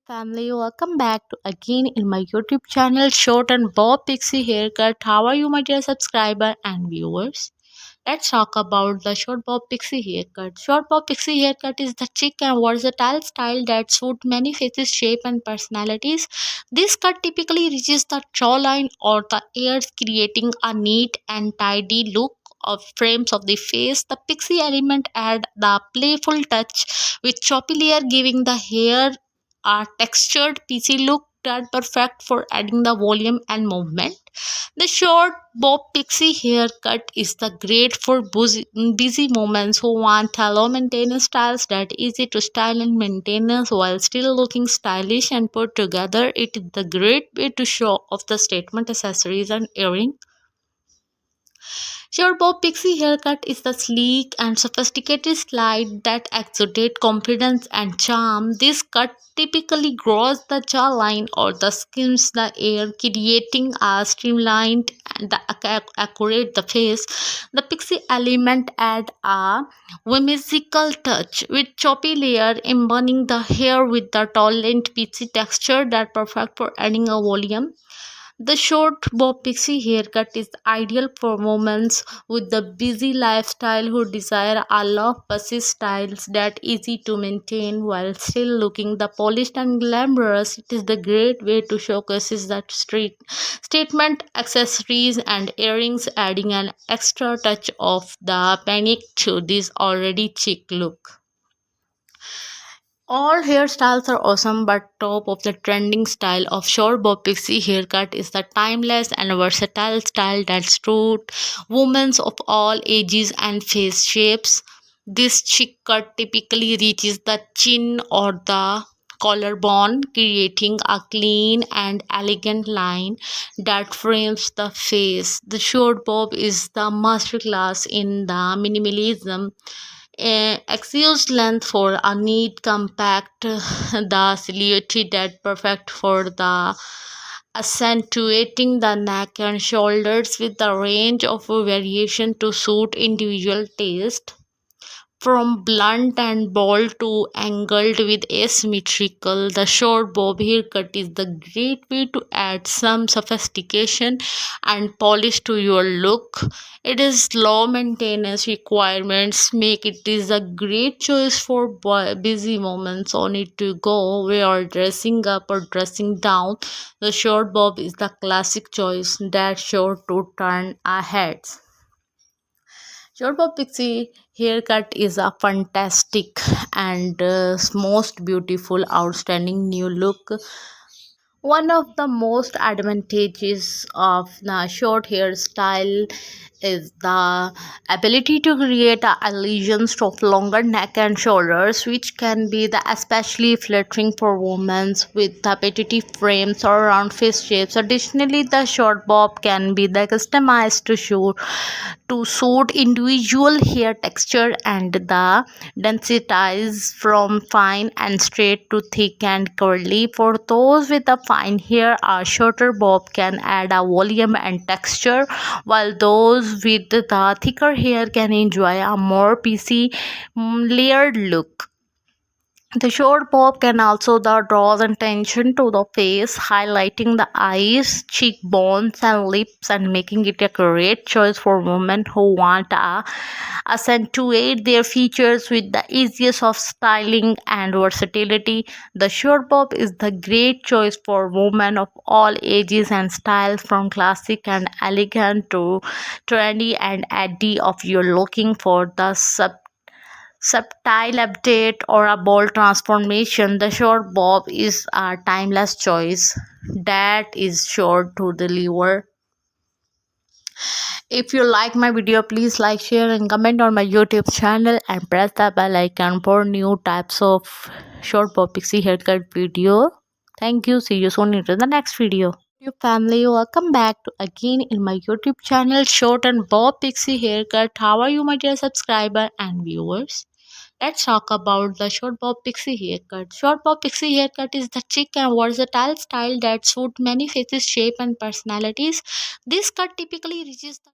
Family, welcome back to again in my YouTube channel Short and Bob Pixie Haircut. How are you, my dear subscriber and viewers? Let's talk about the Short Bob Pixie Haircut. Short Bob Pixie Haircut is the chic and versatile style that suits many faces, shape and personalities. This cut typically reaches the jawline or the ears, creating a neat and tidy look of frames of the face. The pixie element add the playful touch with choppy layer, giving the hair a textured piecey look that perfect for adding the volume and movement. The short bob pixie haircut is the great for busy moments who want low maintenance styles that easy to style and maintain while still looking stylish and put together. It is the great way to show off the statement accessories and earring. Your Bob Pixie haircut is the sleek and sophisticated style that exudes confidence and charm. This cut typically grows the jawline or the skims the air, creating a streamlined and accurate the face. The pixie element add a whimsical touch with choppy layer, embodying the hair with the tall and peachy texture that perfect for adding a volume. The short bob pixie haircut is ideal for women with the busy lifestyle who desire a low fussy styles that easy to maintain while still looking the polished and glamorous. It is the great way to showcase that street statement accessories and earrings, adding an extra touch of the panic to this already chic look. All hairstyles are awesome, but top of the trending style of short bob pixie haircut is the timeless and versatile style that suits women of all ages and face shapes. This chic cut typically reaches the chin or the collarbone, creating a clean and elegant line that frames the face. The short bob is the masterclass in the minimalism, excuse length for a neat compact the silhouette that perfect for the accentuating the neck and shoulders with the range of variation to suit individual taste. From blunt and bold to angled with asymmetrical, the short bob haircut is the great way to add some sophistication and polish to your look. It is low maintenance requirements make it is a great choice for busy moments on it to go where dressing up or dressing down. The short bob is the classic choice that's sure to turn our heads. Short bob pixie haircut is a fantastic and most beautiful, outstanding new look. One of the most advantages of the short hairstyle is the ability to create a illusions of longer neck and shoulders, which can be the especially flattering for women with repetitive frames or round face shapes. Additionally, the short bob can be the customized to suit individual hair texture and the densities from fine and straight to thick and curly. For those with a fine hair, a shorter bob can add a volume and texture, while those with the thicker hair can enjoy a more piecey, layered look. The short bob can also draw attention to the face, highlighting the eyes, cheekbones, and lips, and making it a great choice for women who want to accentuate their features with the easiest of styling and versatility. The short bob is the great choice for women of all ages and styles, from classic and elegant to trendy and edgy. If you're looking for the subtle update or a bold transformation, the short bob is a timeless choice that is sure to deliver. If you like my video, please like, share and comment on my YouTube channel and press the bell icon for new types of short bob pixie haircut video. Thank you. See you soon into the next video. Your family, welcome back to again in my YouTube channel Short and Bob Pixie Haircut. How are you, my dear subscriber and viewers? Let's talk about the short bob pixie haircut. Short bob pixie haircut is the chic and versatile style that suits many faces, shape, and personalities. This cut typically reaches the